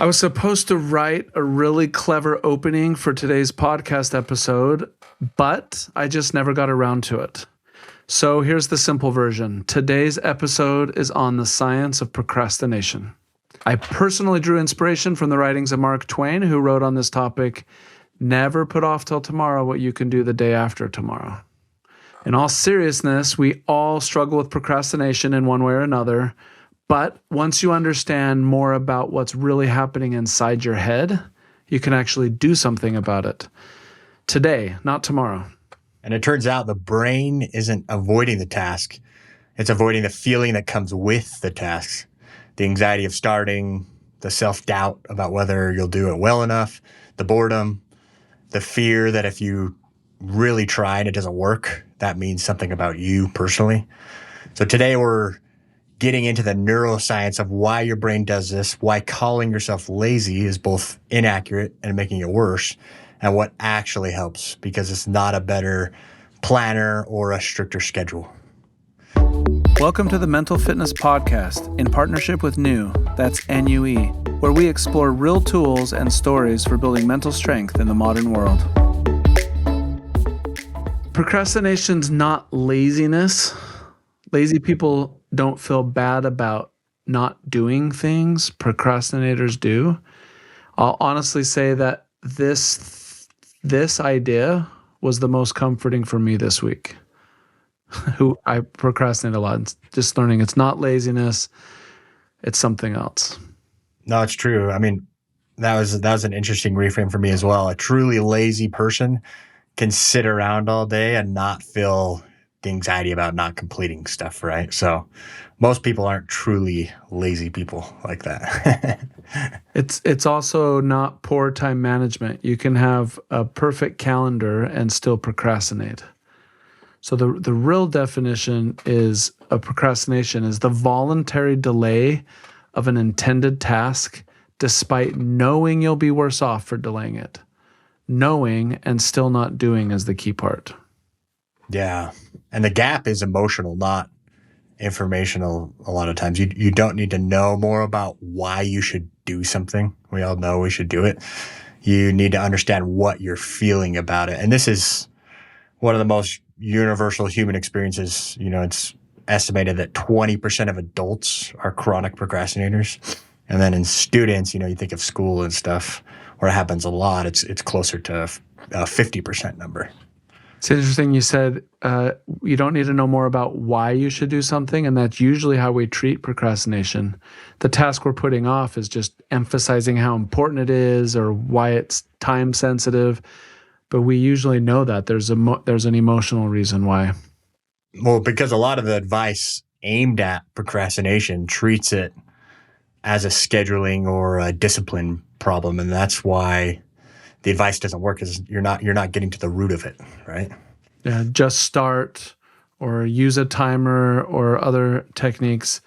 I was supposed to write a really clever opening for today's podcast episode, but I just never got around to it. So here's the simple version. Today's episode is on the science of procrastination. I personally drew inspiration from the writings of Mark Twain, who wrote on this topic, "Never put off till tomorrow what you can do the day after tomorrow." In all seriousness, we all struggle with procrastination in one way or another. But once you understand more about what's really happening inside your head, you can actually do something about it. Today, not tomorrow. And it turns out the brain isn't avoiding the task. It's avoiding the feeling that comes with the tasks. The anxiety of starting, the self-doubt about whether you'll do it well enough, the boredom, the fear that if you really try and it doesn't work, that means something about you personally. So today we're getting into the neuroscience of why your brain does this, why calling yourself lazy is both inaccurate and making it worse, and what actually helps, because it's not a better planner or a stricter schedule. Welcome to the Mental Fitness Podcast in partnership with NUE, that's NUE, where we explore real tools and stories for building mental strength in the modern world. Procrastination's not laziness. Lazy people don't feel bad about not doing things. Procrastinators do. I'll honestly say that this idea was the most comforting for me this week. I procrastinate a lot. Just learning it's not laziness, it's something else. No, it's true. I mean, that was an interesting reframe for me as well. A truly lazy person can sit around all day and not feel the anxiety about not completing stuff, right? So most people aren't truly lazy people like that. It's also not poor time management. You can have a perfect calendar and still procrastinate. So the real definition of procrastination is the voluntary delay of an intended task despite knowing you'll be worse off for delaying it. Knowing and still not doing is the key part. Yeah. And the gap is emotional, not informational a lot of times. You don't need to know more about why you should do something. We all know we should do it. You need to understand what you're feeling about it. And this is one of the most universal human experiences. You know, it's estimated that 20% of adults are chronic procrastinators. And then in students, you know, you think of school and stuff where it happens a lot, it's closer to a 50% number. It's interesting you said you don't need to know more about why you should do something, and that's usually how we treat procrastination. The task we're putting off is just emphasizing how important it is or why it's time sensitive, but we usually know that there's an emotional reason why. Well, because a lot of the advice aimed at procrastination treats it as a scheduling or a discipline problem, and that's why the advice doesn't work, is you're not getting to the root of it, right? Yeah, just start or use a timer or other techniques.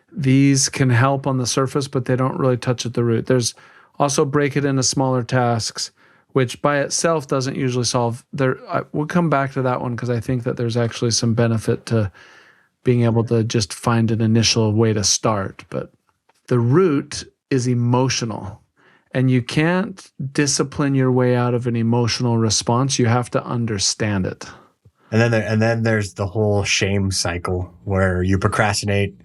These can help on the surface, but they don't really touch at the root. There's also break it into smaller tasks, which by itself doesn't usually solve. We'll come back to that one because I think that there's actually some benefit to being able to just find an initial way to start. But the root is emotional. And you can't discipline your way out of an emotional response. You have to understand it. And then there's the whole shame cycle where you procrastinate,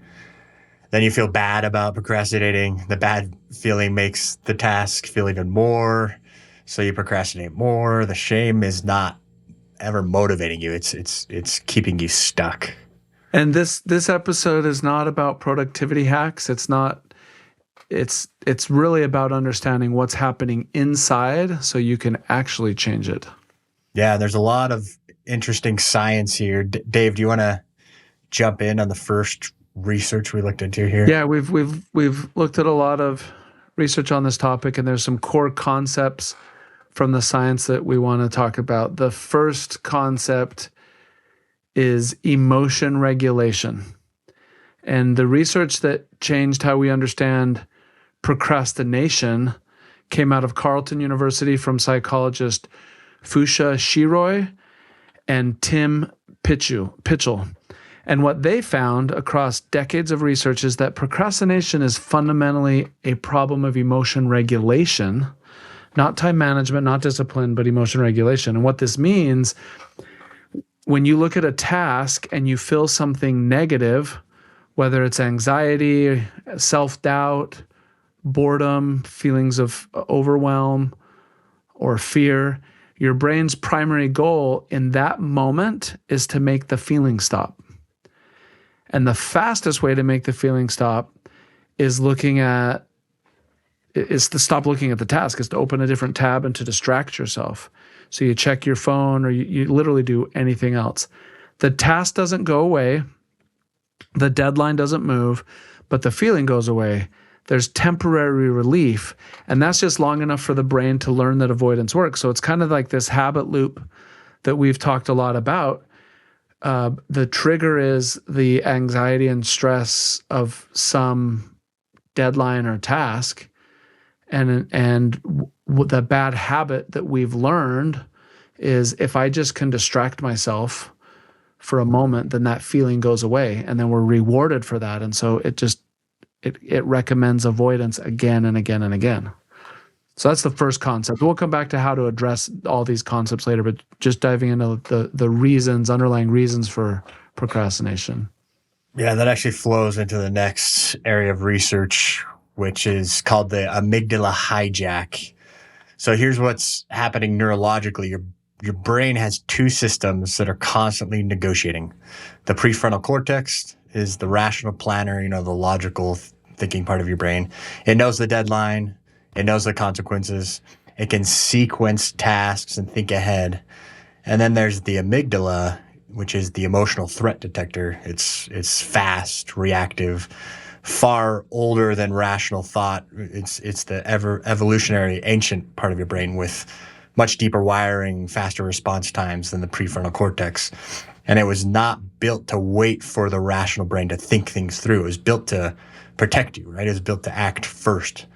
then you feel bad about procrastinating. The bad feeling makes the task feel even more, so you procrastinate more. The shame is not ever motivating you. It's keeping you stuck. And this episode is not about productivity hacks. It's really about understanding what's happening inside so you can actually change it. Yeah, there's a lot of interesting science here. Dave, do you want to jump in on the first research we looked into here? Yeah, we've looked at a lot of research on this topic, and there's some core concepts from the science that we want to talk about. The first concept is emotion regulation. And the research that changed how we understand procrastination came out of Carleton University from psychologist Fusha Shiroi and Tim Pitchell. And what they found across decades of research is that procrastination is fundamentally a problem of emotion regulation, not time management, not discipline, but emotion regulation. And what this means, when you look at a task and you feel something negative, whether it's anxiety, self-doubt, boredom, feelings of overwhelm, or fear, your brain's primary goal in that moment is to make the feeling stop. And the fastest way to make the feeling stop is to stop looking at the task, is to open a different tab and to distract yourself. So you check your phone, or you literally do anything else. The task doesn't go away, the deadline doesn't move, but the feeling goes away. There's temporary relief, and that's just long enough for the brain to learn that avoidance works. So it's kind of like this habit loop that we've talked a lot about. The trigger is the anxiety and stress of some deadline or task, and the bad habit that we've learned is if I just can distract myself for a moment, then that feeling goes away, and then we're rewarded for that. And so it recommends avoidance again and again and again. So that's the first concept. We'll come back to how to address all these concepts later, but just diving into the underlying reasons for procrastination. Yeah, that actually flows into the next area of research, which is called the amygdala hijack. So here's what's happening neurologically. Your brain has two systems that are constantly negotiating. The prefrontal cortex is the rational planner, the logical thinking part of your brain. It knows the deadline. It knows the consequences. It can sequence tasks and think ahead. And then there's the amygdala, which is the emotional threat detector. It's fast, reactive, far older than rational thought. It's the evolutionary ancient part of your brain with much deeper wiring, faster response times than the prefrontal cortex. And it was not built to wait for the rational brain to think things through. It was built to protect you, right? It was built to act first.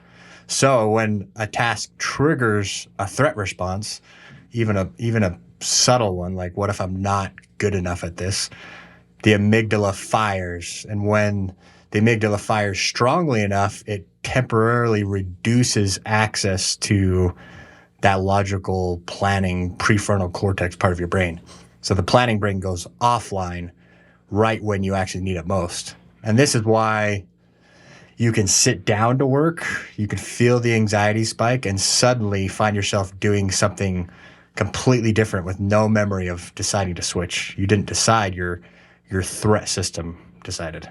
So when a task triggers a threat response, even a subtle one, like what if I'm not good enough at this, the amygdala fires. And when the amygdala fires strongly enough, it temporarily reduces access to that logical planning prefrontal cortex part of your brain. So the planning brain goes offline right when you actually need it most. And this is why you can sit down to work, you can feel the anxiety spike, and suddenly find yourself doing something completely different with no memory of deciding to switch. You didn't decide, your threat system decided.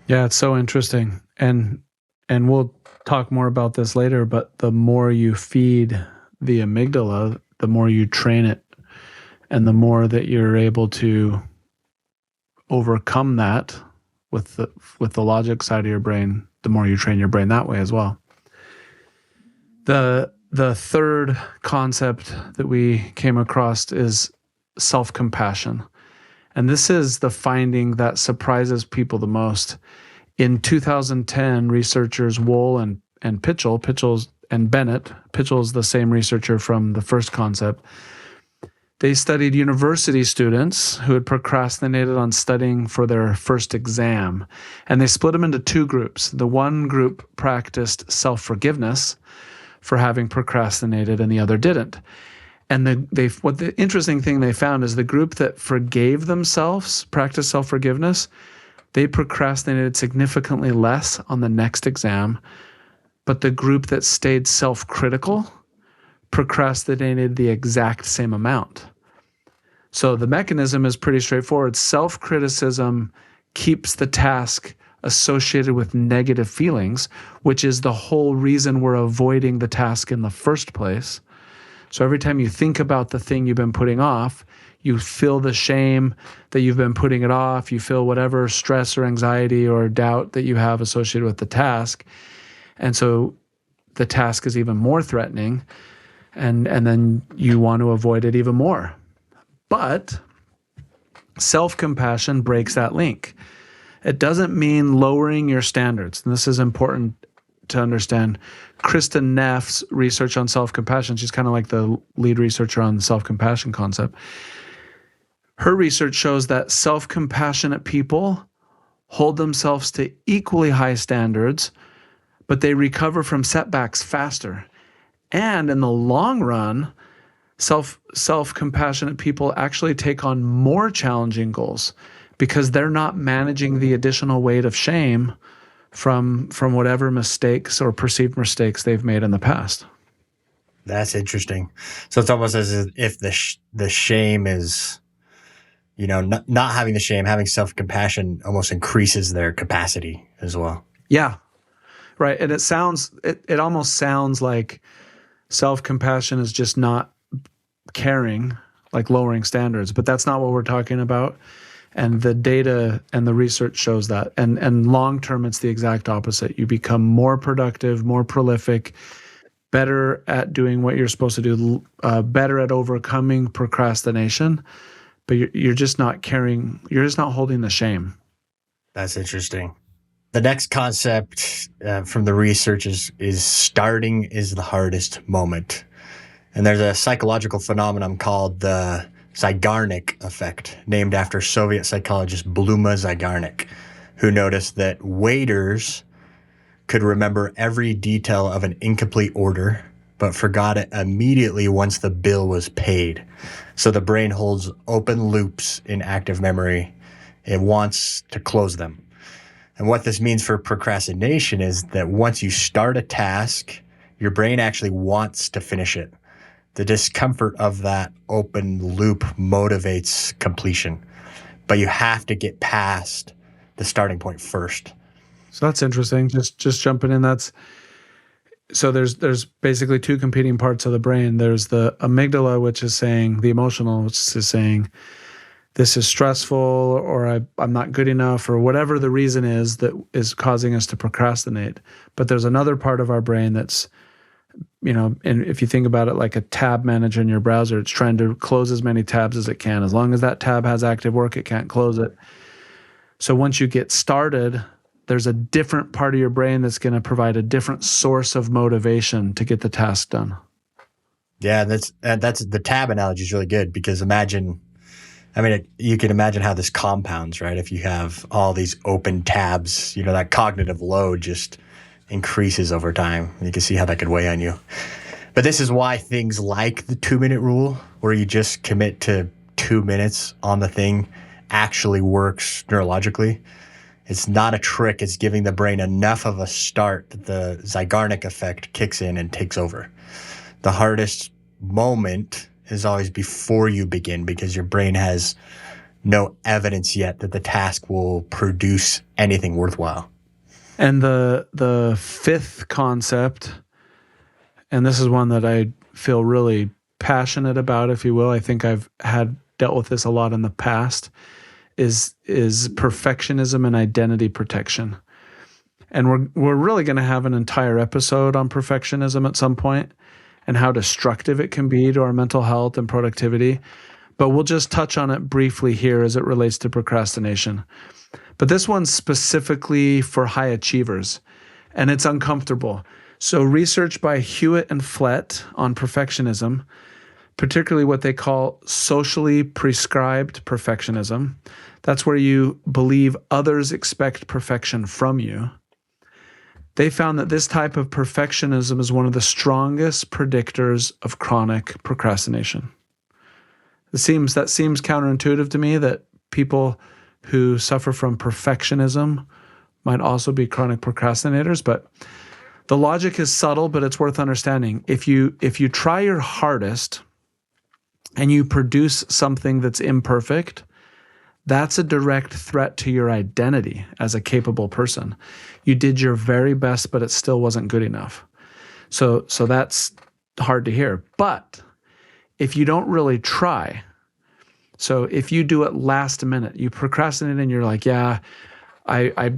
Yeah, it's so interesting. And we'll talk more about this later, but the more you feed the amygdala, the more you train it, and the more that you're able to overcome that with the logic side of your brain, the more you train your brain that way as well. The third concept that we came across is self-compassion. And this is the finding that surprises people the most. In 2010, researchers Wohl and Pitchell and Bennett, Pitchell is the same researcher from the first concept, they studied university students who had procrastinated on studying for their first exam. And they split them into two groups. The one group practiced self-forgiveness for having procrastinated, and the other didn't. And the interesting thing they found is the group that forgave themselves, practiced self-forgiveness, they procrastinated significantly less on the next exam. But the group that stayed self-critical procrastinated the exact same amount. So the mechanism is pretty straightforward. Self-criticism keeps the task associated with negative feelings, which is the whole reason we're avoiding the task in the first place. So every time you think about the thing you've been putting off, you feel the shame that you've been putting it off. You feel whatever stress or anxiety or doubt that you have associated with the task. And so the task is even more threatening, and then you want to avoid it even more. But self-compassion breaks that link. It doesn't mean lowering your standards. And this is important to understand. Kristen Neff's research on self-compassion, she's kind of like the lead researcher on the self-compassion concept. Her research shows that self-compassionate people hold themselves to equally high standards, but they recover from setbacks faster. And in the long run, self-compassionate people actually take on more challenging goals because they're not managing the additional weight of shame from whatever mistakes or perceived mistakes they've made in the past. That's interesting. So it's almost as if the shame is, not having the shame, having self-compassion almost increases their capacity as well. Yeah, right. And it almost sounds like self-compassion is just not caring, like lowering standards, but that's not what we're talking about. And the data and the research shows that. And long-term, it's the exact opposite. You become more productive, more prolific, better at doing what you're supposed to do, better at overcoming procrastination, but you're just not carrying, you're just not holding the shame. That's interesting. The next concept from the research is starting is the hardest moment. And there's a psychological phenomenon called the Zeigarnik effect, named after Soviet psychologist Bluma Zeigarnik, who noticed that waiters could remember every detail of an incomplete order, but forgot it immediately once the bill was paid. So the brain holds open loops in active memory. It wants to close them. And what this means for procrastination is that once you start a task, your brain actually wants to finish it. The discomfort of that open loop motivates completion, but you have to get past the starting point first. So that's interesting. Just jumping in. So there's basically two competing parts of the brain. There's the amygdala, which is saying the emotional, which is saying this is stressful, or I'm not good enough, or whatever the reason is that is causing us to procrastinate. But there's another part of our brain that's, and if you think about it like a tab manager in your browser, it's trying to close as many tabs as it can. As long as that tab has active work, it can't close it. So once you get started, there's a different part of your brain that's going to provide a different source of motivation to get the task done. Yeah, that's the tab analogy is really good because you can imagine how this compounds, right? If you have all these open tabs, that cognitive load just increases over time. You can see how that could weigh on you. But this is why things like the 2-minute rule, where you just commit to 2 minutes on the thing, actually works neurologically. It's not a trick. It's giving the brain enough of a start that the Zeigarnik effect kicks in and takes over. The hardest moment is always before you begin because your brain has no evidence yet that the task will produce anything worthwhile. And the fifth concept, and this is one that I feel really passionate about, if you will. I think I've dealt with this a lot in the past, is perfectionism and identity protection. And we're really going to have an entire episode on perfectionism at some point and how destructive it can be to our mental health and productivity. But we'll just touch on it briefly here as it relates to procrastination. But this one's specifically for high achievers, and it's uncomfortable. So research by Hewitt and Flett on perfectionism, particularly what they call socially prescribed perfectionism. That's where you believe others expect perfection from you. They found that this type of perfectionism is one of the strongest predictors of chronic procrastination. That seems counterintuitive to me, that people who suffer from perfectionism might also be chronic procrastinators, but the logic is subtle, but it's worth understanding. If you try your hardest and you produce something that's imperfect, that's a direct threat to your identity as a capable person. You did your very best, but it still wasn't good enough. So that's hard to hear. But if you don't really try, so if you do it last minute, you procrastinate and you're like, yeah, I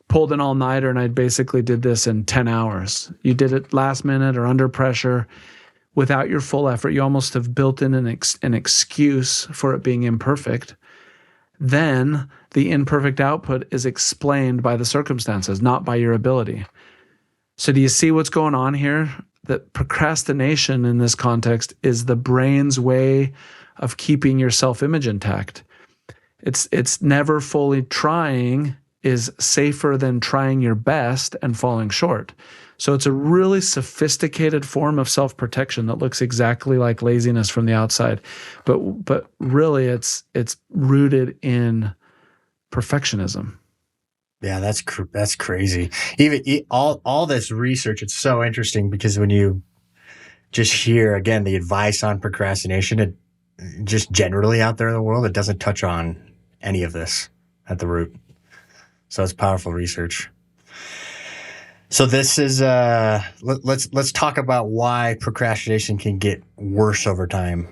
pulled an all-nighter and I basically did this in 10 hours. You did it last minute or under pressure without your full effort. You almost have built in an excuse for it being imperfect. Then the imperfect output is explained by the circumstances, not by your ability. So do you see what's going on here? That procrastination in this context is the brain's way of keeping your self-image intact. It's never fully trying is safer than trying your best and falling short. So it's a really sophisticated form of self-protection that looks exactly like laziness from the outside. But really it's rooted in perfectionism. Yeah, that's crazy. All this research, it's so interesting because when you just hear again the advice on procrastination, it just generally out there in the world, it doesn't touch on any of this at the root. So it's powerful research. So this is let's talk about why procrastination can get worse over time.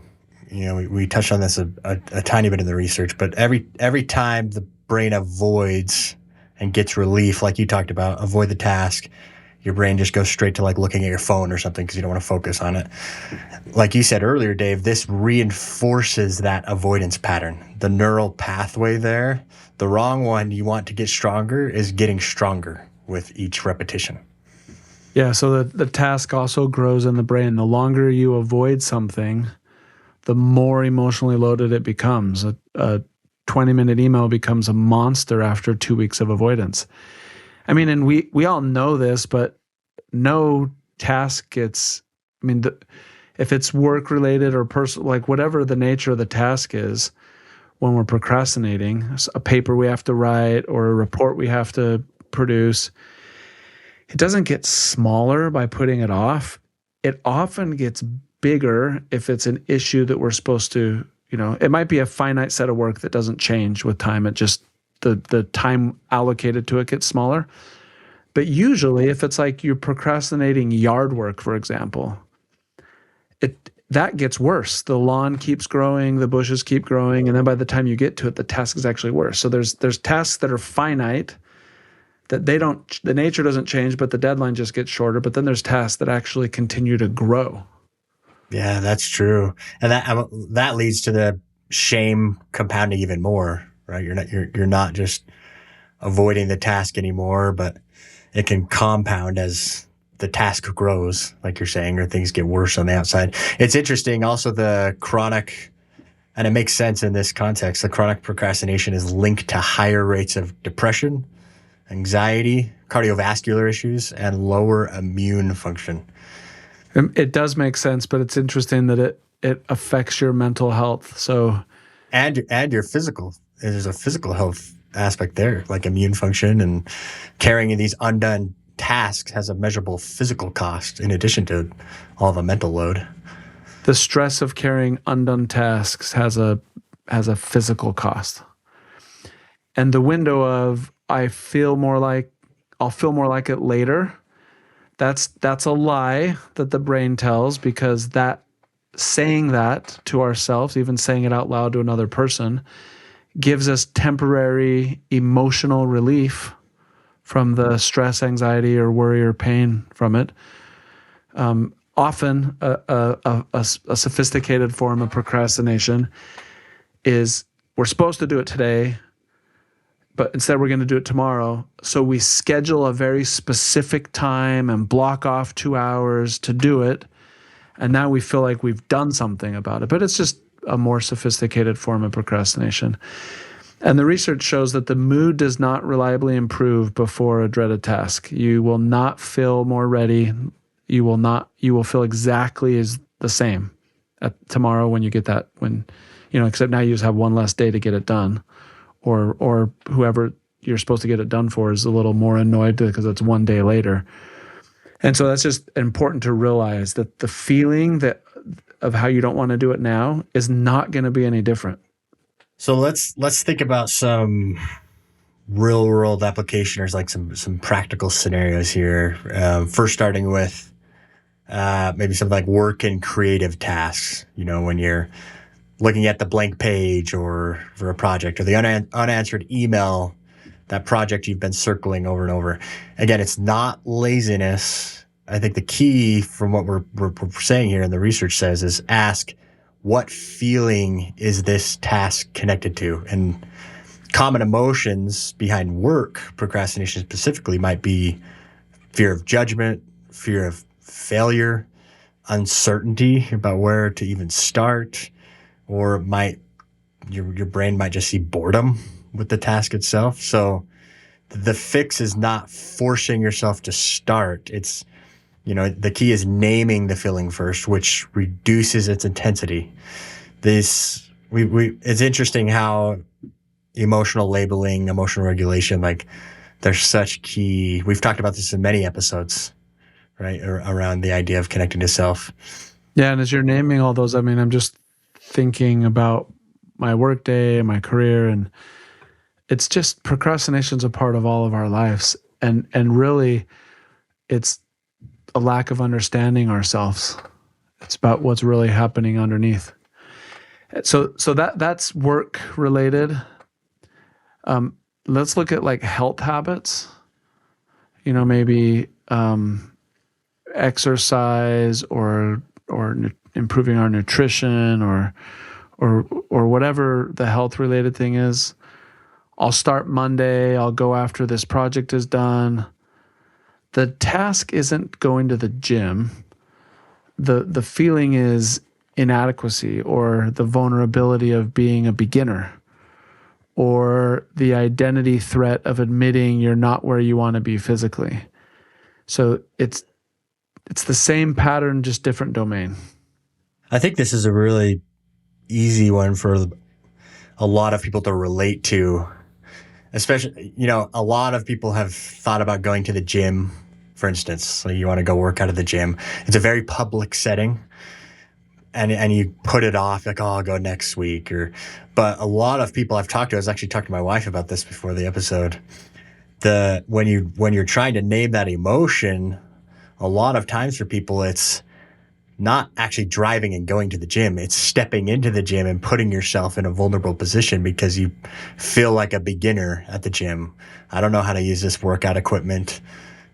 We touched on this a tiny bit in the research, but every time the brain avoids and gets relief, like you talked about, avoid the task, your brain just goes straight to like looking at your phone or something because you don't want to focus on it. Like you said earlier, Dave, this reinforces that avoidance pattern. The neural pathway there, the wrong one you want to get stronger is getting stronger with each repetition. Yeah, so the task also grows in the brain. The longer you avoid something, the more emotionally loaded it becomes. A 20-minute email becomes a monster after 2 weeks of avoidance. I mean, and we all know this, but no task gets, if it's work related or personal, like whatever the nature of the task is, when we're procrastinating, a paper we have to write or a report we have to produce, it doesn't get smaller by putting it off. It often gets bigger if it's an issue that we're supposed to, it might be a finite set of work that doesn't change with time. It just, the time allocated to it gets smaller. But usually if it's like you're procrastinating yard work, for example, that gets worse. The lawn keeps growing, the bushes keep growing, and then by the time you get to it, the task is actually worse. So there's tasks that are finite that the nature doesn't change, but the deadline just gets shorter. But then there's tasks that actually continue to grow. Yeah, that's true. And that leads to the shame compounding even more, right? You're not just avoiding the task anymore, but it can compound as the task grows, like you're saying, or things get worse on the outside. It's interesting also the chronic, and it makes sense in this context, the chronic procrastination is linked to higher rates of depression, anxiety, cardiovascular issues, and lower immune function. It does make sense, but it's interesting that it affects your mental health. So, and your physical. There's a physical health aspect there, like immune function, and carrying these undone tasks has a measurable physical cost in addition to all the mental load. The stress of carrying undone tasks has a physical cost. And the window of I'll feel more like it later. That's a lie that the brain tells, because that saying that to ourselves, even saying it out loud to another person, gives us temporary emotional relief from the stress, anxiety, or worry or pain from it. Often a sophisticated form of procrastination is we're supposed to do it today, but instead we're going to do it tomorrow. So we schedule a very specific time and block off 2 hours to do it. And now we feel like we've done something about it. But it's just a more sophisticated form of procrastination. And the research shows that the mood does not reliably improve before a dreaded task. You will not feel more ready. You will feel exactly as the same tomorrow when you get that, except now you just have one less day to get it done. Or whoever you're supposed to get it done for is a little more annoyed because it's one day later. And so that's just important to realize that the feeling of how you don't want to do it now is not going to be any different. So let's think about some real world application, or like some practical scenarios here. First, starting with maybe something like work and creative tasks. When you're looking at the blank page or for a project, or the unanswered email, that project you've been circling over and over. Again, it's not laziness. I think the key from what we're saying here and the research says is ask, what feeling is this task connected to? And common emotions behind work procrastination specifically might be fear of judgment, fear of failure, uncertainty about where to even start, or it might your brain might just see boredom with the task itself. So the fix is not forcing yourself to start. It's, the key is naming the feeling first, which reduces its intensity. It's interesting how emotional labeling, emotional regulation, like there's such key. We've talked about this in many episodes, right? Around the idea of connecting to self. Yeah. And as you're naming all those, I mean, I'm just thinking about my workday, my career, and it's just procrastination's a part of all of our lives. And really it's a lack of understanding ourselves. It's about what's really happening underneath. So that's work related. Let's look at like health habits. Maybe exercise or improving our nutrition or whatever the health related thing is. I'll start Monday. I'll go after this project is done. The task isn't going to the gym. The feeling is inadequacy or the vulnerability of being a beginner or the identity threat of admitting you're not where you want to be physically. So it's the same pattern, just different domain. I think this is a really easy one for a lot of people to relate to. Especially, a lot of people have thought about going to the gym, for instance. So you want to go work out at the gym. It's a very public setting. And you put it off, like, oh, I'll go next week. But a lot of people I've talked to, I was actually talking to my wife about this before the episode. When you're trying to name that emotion, a lot of times for people, it's not actually driving and going to the gym. It's stepping into the gym and putting yourself in a vulnerable position because you feel like a beginner at the gym. I don't know how to use this workout equipment.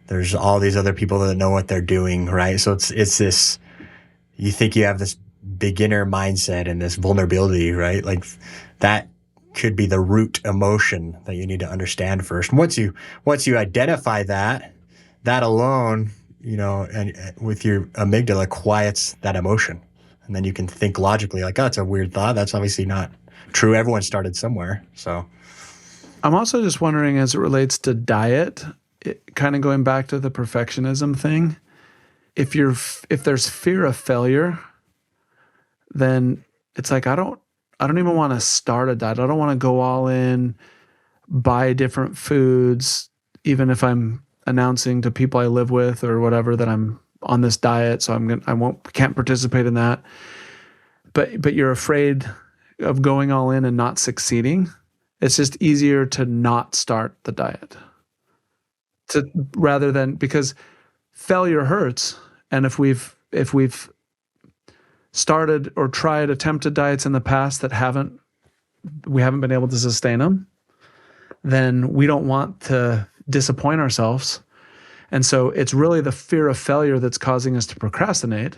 There's all these other people that know what they're doing, right? So it's this, you think you have this beginner mindset and this vulnerability, right? Like that could be the root emotion that you need to understand first. And once you identify that alone, and with your amygdala quiets that emotion. And then you can think logically like, oh, it's a weird thought. That's obviously not true. Everyone started somewhere. So I'm also just wondering as it relates to diet, kind of going back to the perfectionism thing, if there's fear of failure, then it's like, I don't even want to start a diet. I don't want to go all in, buy different foods, even if I'm announcing to people I live with or whatever that I'm on this diet, so can't participate in that. But you're afraid of going all in and not succeeding. It's just easier to not start the diet. Rather than, because failure hurts, and if we've started or attempted diets in the past that we haven't been able to sustain them, then we don't want to disappoint ourselves. And so it's really the fear of failure that's causing us to procrastinate.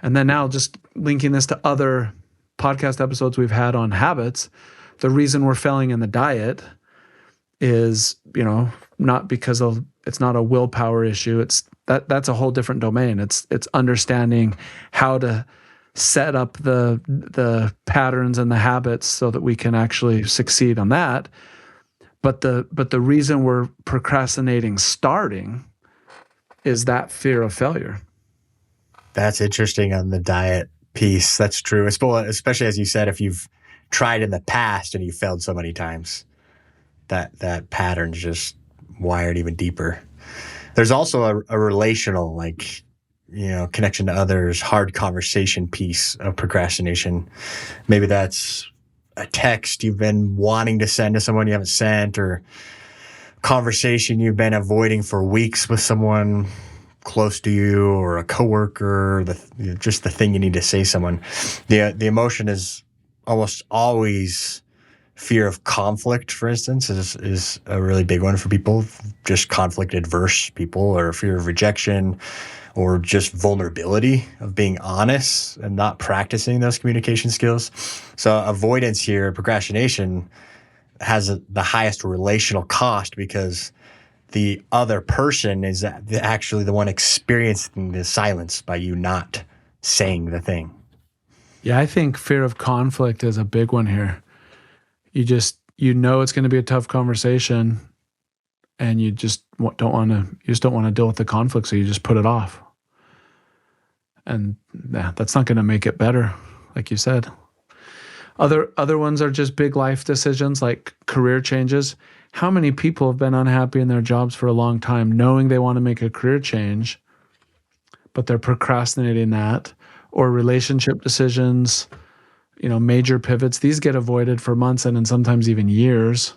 And then now just linking this to other podcast episodes we've had on habits, the reason we're failing in the diet is, not because it's not a willpower issue. That's a whole different domain. It's understanding how to set up the patterns and the habits so that we can actually succeed on that. But the reason we're procrastinating starting is that fear of failure. That's interesting on the diet piece. That's true. Especially as you said, if you've tried in the past and you failed so many times, that pattern's just wired even deeper. There's also a relational, connection to others, hard conversation piece of procrastination. Maybe that's a text you've been wanting to send to someone you haven't sent, or conversation you've been avoiding for weeks with someone close to you or a coworker, just the thing you need to say to someone. The emotion is almost always fear of conflict, for instance, is a really big one for people, just conflict adverse people, or fear of rejection, or just vulnerability of being honest and not practicing those communication skills. So avoidance here, procrastination, has the highest relational cost because the other person is actually the one experiencing the silence by you not saying the thing. Yeah, I think fear of conflict is a big one here. You know it's going to be a tough conversation, and you just don't want to deal with the conflict, so you just put it off. And that's not going to make it better, like you said. Other ones are just big life decisions like career changes. How many people have been unhappy in their jobs for a long time, knowing they want to make a career change, but they're procrastinating that? Or relationship decisions, major pivots. These get avoided for months and then sometimes even years.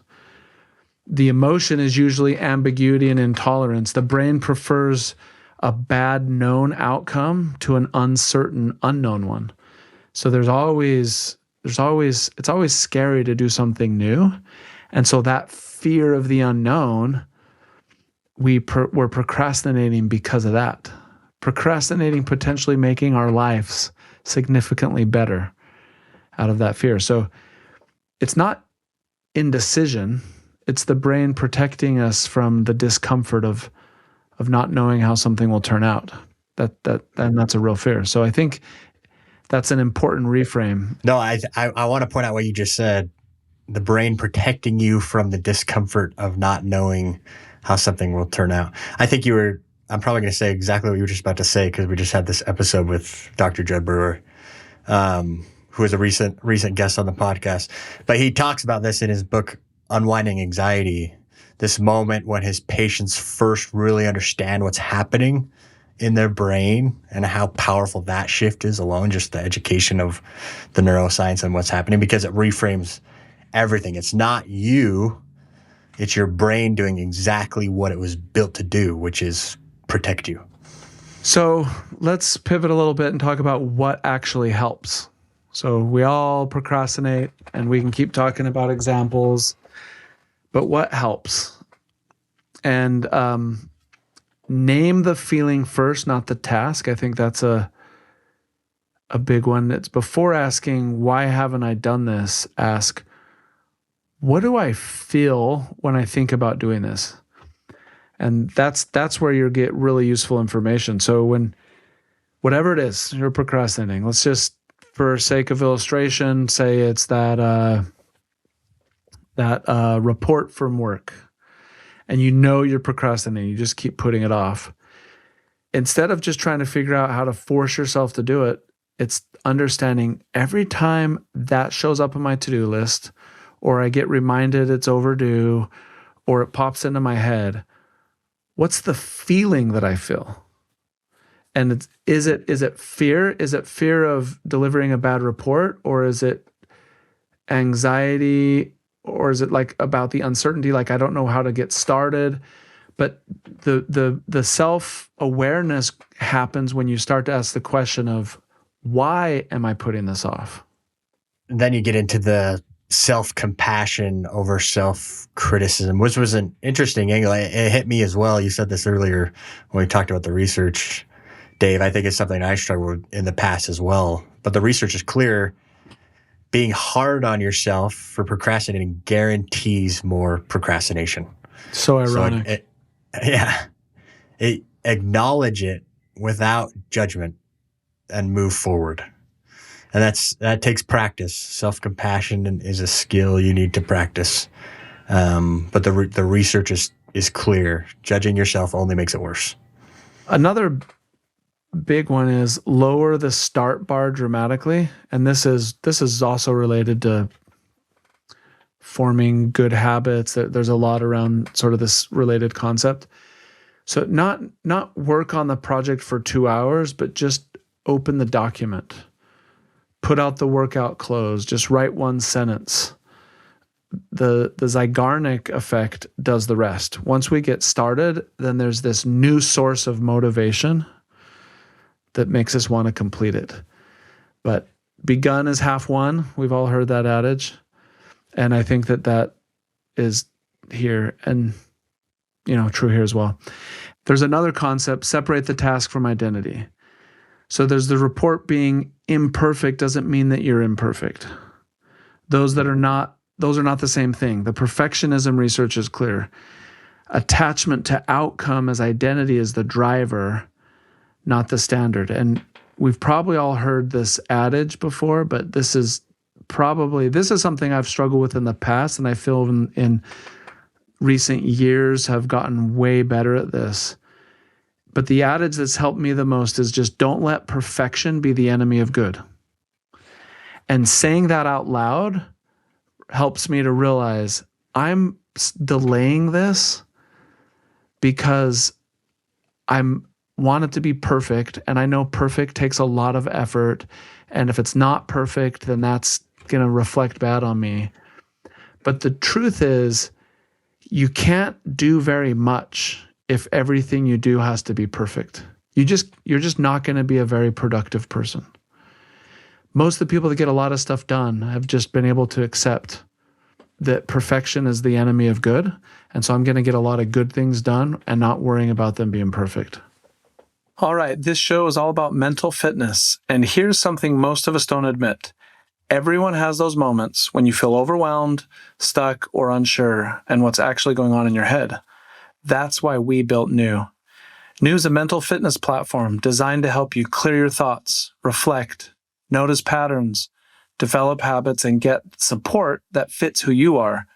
The emotion is usually ambiguity and intolerance. The brain prefers a bad known outcome to an uncertain unknown one. So it's always scary to do something new. And so that fear of the unknown, we're procrastinating because of that. Procrastinating potentially making our lives significantly better out of that fear. So it's not indecision. It's the brain protecting us from the discomfort of not knowing how something will turn out. And that's a real fear. So I think that's an important reframe. No, I want to point out what you just said. The brain protecting you from the discomfort of not knowing how something will turn out. I'm probably going to say exactly what you were just about to say, because we just had this episode with Dr. Judd Brewer, who was a recent guest on the podcast. But he talks about this in his book, Unwinding Anxiety, this moment when his patients first really understand what's happening in their brain and how powerful that shift is alone, just the education of the neuroscience and what's happening, because it reframes everything. It's not you, it's your brain doing exactly what it was built to do, which is protect you. So let's pivot a little bit and talk about what actually helps. So we all procrastinate, and we can keep talking about examples, but what helps? And name the feeling first, not the task. I think that's a big one. It's before asking, why haven't I done this? Ask, what do I feel when I think about doing this? And that's where you get really useful information. So whatever it is you're procrastinating, let's just, for sake of illustration, say it's that report from work, and you're procrastinating, you just keep putting it off. Instead of just trying to figure out how to force yourself to do it, it's understanding every time that shows up on my to-do list, or I get reminded it's overdue, or it pops into my head, what's the feeling that I feel? And is it fear? Is it fear of delivering a bad report, or is it anxiety, or is it like about the uncertainty, like I don't know how to get started? But the self-awareness happens when you start to ask the question of, why am I putting this off? And then you get into the self-compassion over self-criticism, which was an interesting angle. It hit me as well. You said this earlier when we talked about the research, Dave. I think it's something I struggled with in the past as well. But the research is clear. Being hard on yourself for procrastinating guarantees more procrastination. So ironic. Acknowledge it without judgment and move forward. And that takes practice. Self-compassion is a skill you need to practice. But the research is clear. Judging yourself only makes it worse. Another big one is lower the start bar dramatically. And this is also related to forming good habits. There's a lot around sort of this related concept. So not work on the project for 2 hours, but just open the document. Put out the workout clothes, just write one sentence. The Zeigarnik effect does the rest. Once we get started, then there's this new source of motivation that makes us want to complete it. But begun is half won. We've all heard that adage. And I think that is here and, true here as well. There's another concept, separate the task from identity. So there's the report being imperfect doesn't mean that you're imperfect. Those are not the same thing. The perfectionism research is clear. Attachment to outcome as identity is the driver, not the standard. And we've probably all heard this adage before, but this is probably, this is something I've struggled with in the past, and I feel in recent years have gotten way better at this. But the adage that's helped me the most is just don't let perfection be the enemy of good. And saying that out loud helps me to realize I'm delaying this because I'm want it to be perfect, and I know perfect takes a lot of effort, and if it's not perfect, then that's going to reflect bad on me. But the truth is, you can't do very much if everything you do has to be perfect. You're just not going to be a very productive person. Most of the people that get a lot of stuff done have just been able to accept that perfection is the enemy of good. And so I'm going to get a lot of good things done and not worrying about them being perfect. All right, this show is all about mental fitness. And here's something most of us don't admit. Everyone has those moments when you feel overwhelmed, stuck, or unsure, and what's actually going on in your head. That's why we built New. New is a mental fitness platform designed to help you clear your thoughts, reflect, notice patterns, develop habits, and get support that fits who you are.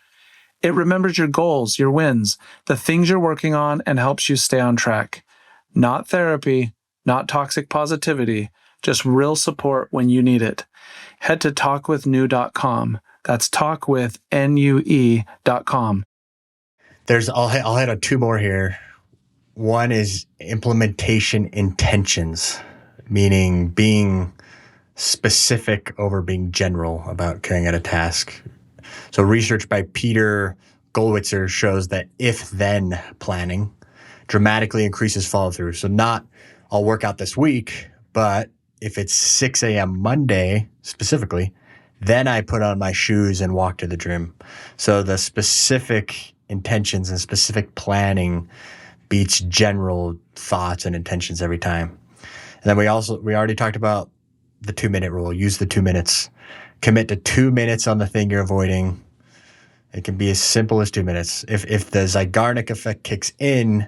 It remembers your goals, your wins, the things you're working on, and helps you stay on track. Not therapy, not toxic positivity, just real support when you need it. Head to talkwithnew.com. That's talkwithnue.com. I'll hit on two more here. One is implementation intentions, meaning being specific over being general about carrying out a task. So research by Peter Gollwitzer shows that if-then planning dramatically increases follow-through. So not, I'll work out this week, but if it's 6 a.m. Monday specifically, then I put on my shoes and walk to the gym. So the specific intentions and specific planning beats general thoughts and intentions every time. And then we already talked about the 2-minute rule. Use the 2 minutes. Commit to 2 minutes on the thing you're avoiding. It can be as simple as 2 minutes. If the Zeigarnik effect kicks in,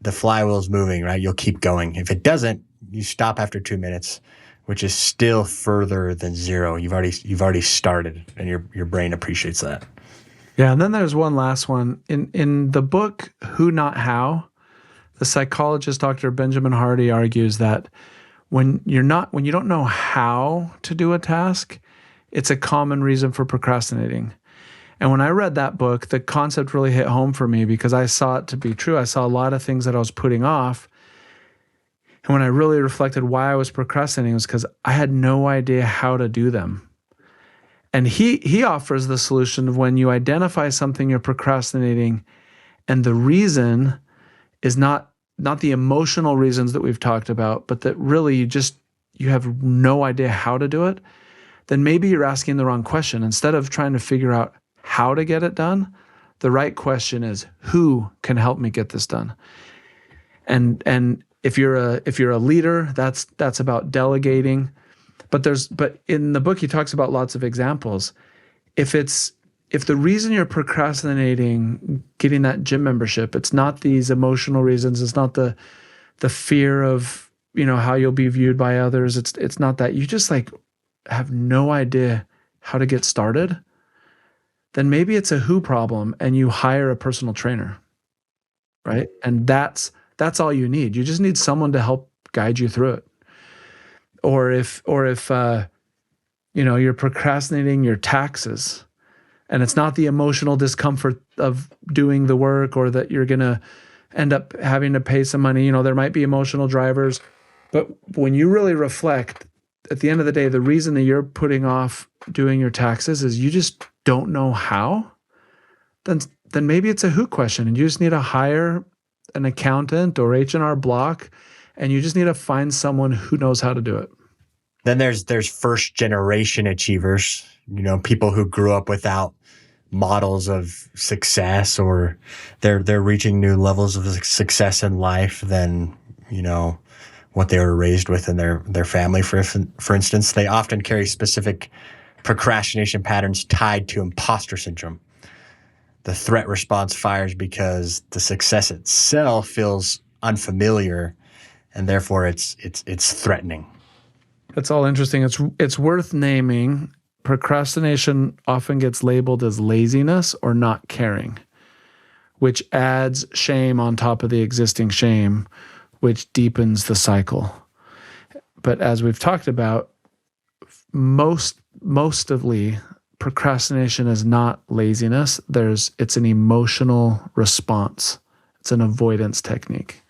the flywheel's moving, right? You'll keep going. If it doesn't, you stop after 2 minutes, which is still further than zero. You've already started, and your brain appreciates that. Yeah, and then there's one last one. In the book Who Not How, the psychologist Dr. Benjamin Hardy argues that when you don't know how to do a task, it's a common reason for procrastinating. And when I read that book, the concept really hit home for me because I saw it to be true. I saw a lot of things that I was putting off. And when I really reflected why I was procrastinating, it was because I had no idea how to do them. And he offers the solution of when you identify something you're procrastinating, and the reason is not the emotional reasons that we've talked about, but that really you have no idea how to do it, then maybe you're asking the wrong question. Instead of trying to figure out how to get it done, the right question is, who can help me get this done? And if you're a leader, that's about delegating. But in the book he talks about lots of examples. If the reason you're procrastinating getting that gym membership, it's not these emotional reasons, it's not the fear of, how you'll be viewed by others, it's not that. You just have no idea how to get started, then maybe it's a who problem and you hire a personal trainer, right? And that's all you need. You just need someone to help guide you through it. Or if you're procrastinating your taxes, and it's not the emotional discomfort of doing the work or that you're going to end up having to pay some money. There might be emotional drivers. But when you really reflect, at the end of the day, the reason that you're putting off doing your taxes is you just don't know how, then maybe it's a who question, and you just need to hire an accountant or H&R Block, and you just need to find someone who knows how to do it. Then there's first generation achievers, people who grew up without models of success, or they're reaching new levels of success in life than, what they were raised with in their family. For instance, they often carry specific procrastination patterns tied to imposter syndrome. The threat response fires because the success itself feels unfamiliar, and therefore it's threatening. That's all interesting. It's worth naming procrastination often gets labeled as laziness or not caring, which adds shame on top of the existing shame, which deepens the cycle. But as we've talked about, mostly procrastination is not laziness. It's an emotional response. It's an avoidance technique.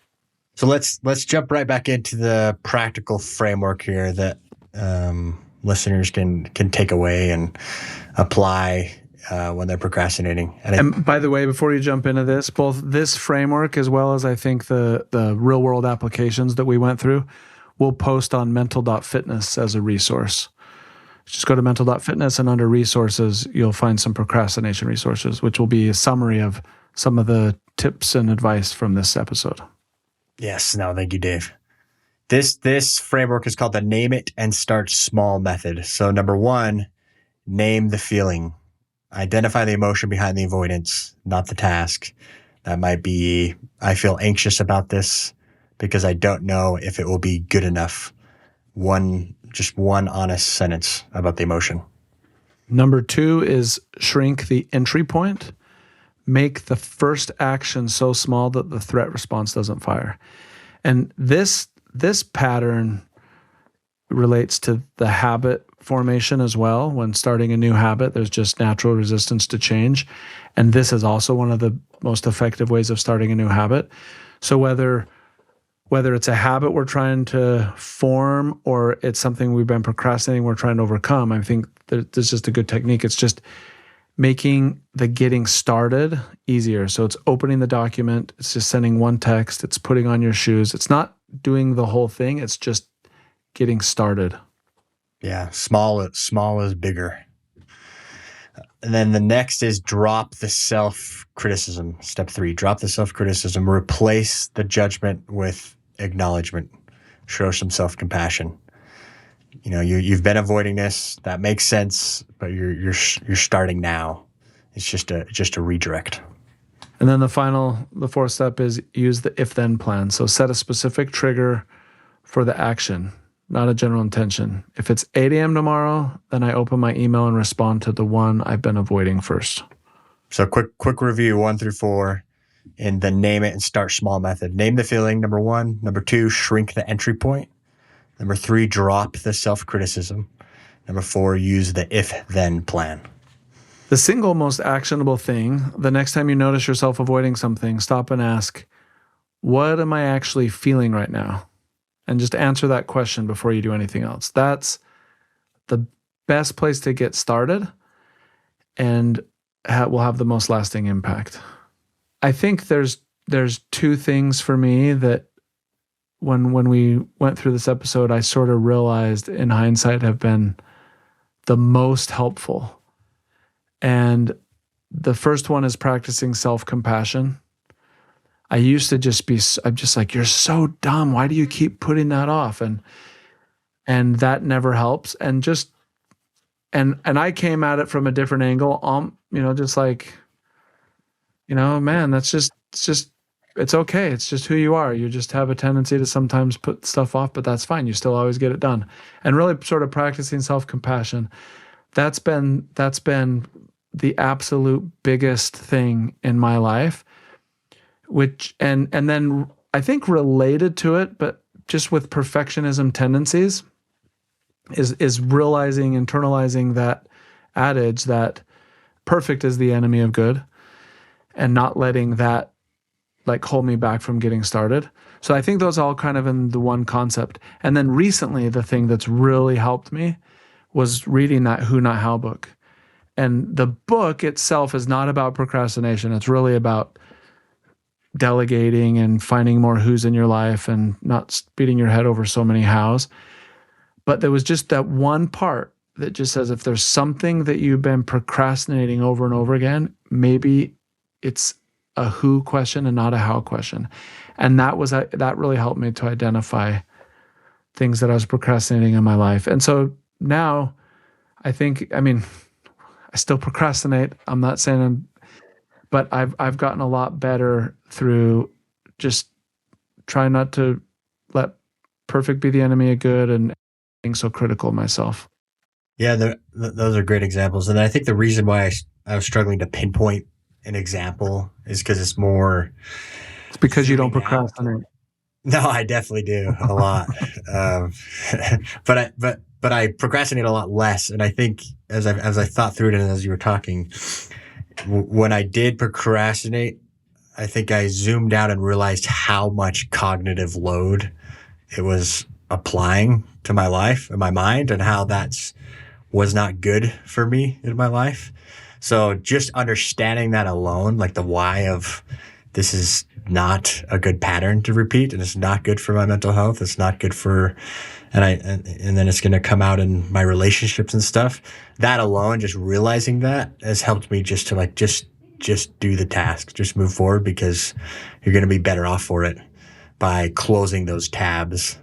So let's jump right back into the practical framework here that listeners can take away and apply when they're procrastinating. And by the way, before you jump into this, both this framework as well as I think the real world applications that we went through, we'll post on mental.fitness as a resource. Just go to mental.fitness and under resources, you'll find some procrastination resources, which will be a summary of some of the tips and advice from this episode. Yes. No, thank you, Dave. This framework is called the Name It and Start Small method. So number one, name the feeling. Identify the emotion behind the avoidance, not the task. That might be, I feel anxious about this because I don't know if it will be good enough. Just one honest sentence about the emotion. Number two is shrink the entry point. Make the first action so small that the threat response doesn't fire. And this pattern relates to the habit formation as well. When starting a new habit, there's just natural resistance to change. And this is also one of the most effective ways of starting a new habit. So whether it's a habit we're trying to form or it's something we've been procrastinating, we're trying to overcome, I think there's just a good technique. It's just making the getting started easier. So it's opening the document. It's just sending one text. It's putting on your shoes. It's not doing the whole thing. It's just getting started. Yeah, small is bigger. And then the next is drop the self-criticism. Step 3, drop the self-criticism. Replace the judgment with acknowledgement. Show some self-compassion. You know, you've been avoiding this. That makes sense, but you're starting now. It's just a redirect. And then the fourth step is use the if-then plan. So set a specific trigger for the action, not a general intention. If it's 8 a.m. tomorrow, then I open my email and respond to the one I've been avoiding first. So quick review 1 through 4 in the name it and start small method. Name the feeling, number 1. Number 2, shrink the entry point. Number 3, drop the self-criticism. Number 4, use the if-then plan. The single most actionable thing, the next time you notice yourself avoiding something, stop and ask, what am I actually feeling right now? And just answer that question before you do anything else. That's the best place to get started and will have the most lasting impact. I think there's 2 things for me that when we went through this episode, I sort of realized in hindsight have been the most helpful. And the first one is practicing self-compassion. I used to I'm just like, you're so dumb. Why do you keep putting that off? And that never helps. And I came at it from a different angle. Just like, man, it's okay. It's just who you are. You just have a tendency to sometimes put stuff off, but that's fine. You still always get it done. And really sort of practicing self-compassion. That's been the absolute biggest thing in my life, which, and then I think related to it, but just with perfectionism tendencies is internalizing that adage that perfect is the enemy of good and not letting that hold me back from getting started. So I think those all kind of in the one concept. And then recently, the thing that's really helped me was reading that Who Not How book. And the book itself is not about procrastination. It's really about delegating and finding more who's in your life and not beating your head over so many hows. But there was just that one part that just says, if there's something that you've been procrastinating over and over again, maybe it's a who question and not a how question. And that really helped me to identify things that I was procrastinating in my life. And so now I still procrastinate. I'm not saying but I've gotten a lot better through just trying not to let perfect be the enemy of good and being so critical of myself. Yeah, those are great examples. And I think the reason why I was struggling to pinpoint an example is because it's more It's because you don't zooming out. procrastinate. No, I definitely do a lot. Um, but I procrastinate a lot less. And I think as I thought through it and as you were talking, when I did procrastinate, I think I zoomed out and realized how much cognitive load it was applying to my life and my mind, and how that's was not good for me in my life. So just understanding that alone, like the why of this is not a good pattern to repeat, and it's not good for my mental health. It's not good for, and then it's going to come out in my relationships and stuff. That alone, just realizing that has helped me just to just do the task, just move forward, because you're going to be better off for it by closing those tabs.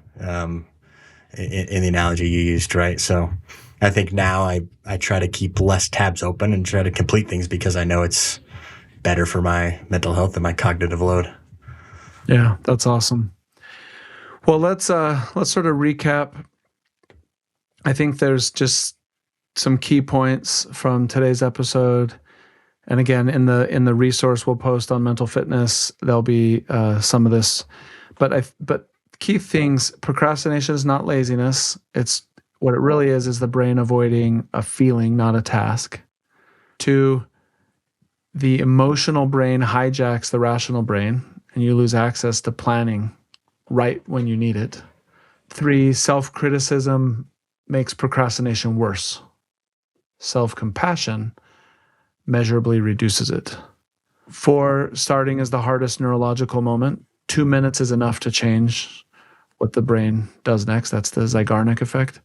In the analogy you used, right? So I think now I try to keep less tabs open and try to complete things because I know it's better for my mental health and my cognitive load. Yeah, that's awesome. Well, let's sort of recap. I think there's just some key points from today's episode. And again, in the resource we'll post on mental fitness, there'll be some of this. But key things: procrastination is not laziness. It's what it really is the brain avoiding a feeling, not a task. 2, the emotional brain hijacks the rational brain, and you lose access to planning right when you need it. 3, self-criticism makes procrastination worse. Self-compassion measurably reduces it. 4, starting is the hardest neurological moment. 2 minutes is enough to change what the brain does next. That's the Zeigarnik effect.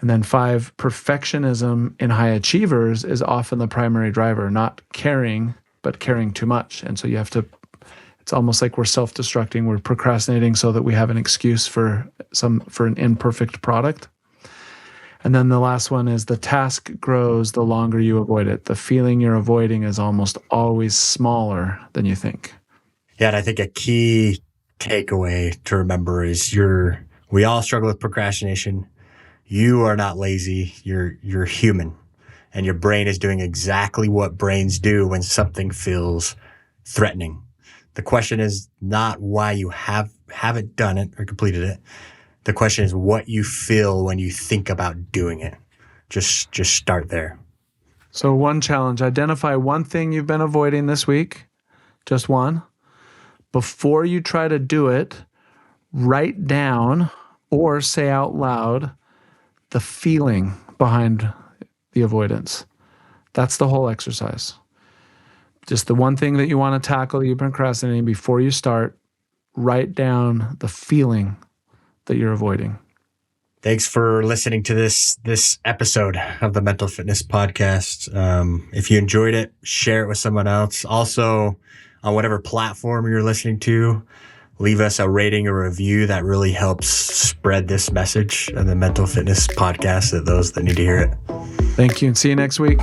And then 5, perfectionism in high achievers is often the primary driver, not caring, but caring too much. And so it's almost like we're self-destructing. We're procrastinating so that we have an excuse for an imperfect product. And then the last one is the task grows the longer you avoid it. The feeling you're avoiding is almost always smaller than you think. Yeah, and I think a key takeaway to remember is we all struggle with procrastination. You are not lazy. You're human, and your brain is doing exactly what brains do when something feels threatening. The question is not why you haven't done it or completed it. The question is what you feel when you think about doing it. Just start there. So one challenge: identify one thing you've been avoiding this week, just one. Before you try to do it, write down or say out loud the feeling behind the avoidance. That's the whole exercise. Just the one thing that you want to tackle, you've been procrastinating, before you start, write down the feeling that you're avoiding. Thanks for listening to this episode of the Mental Fitness Podcast. If you enjoyed it, share it with someone else. Also, on whatever platform you're listening to, leave us a rating or review. That really helps spread this message of the Mental Fitness Podcast to those that need to hear it. Thank you, and see you next week.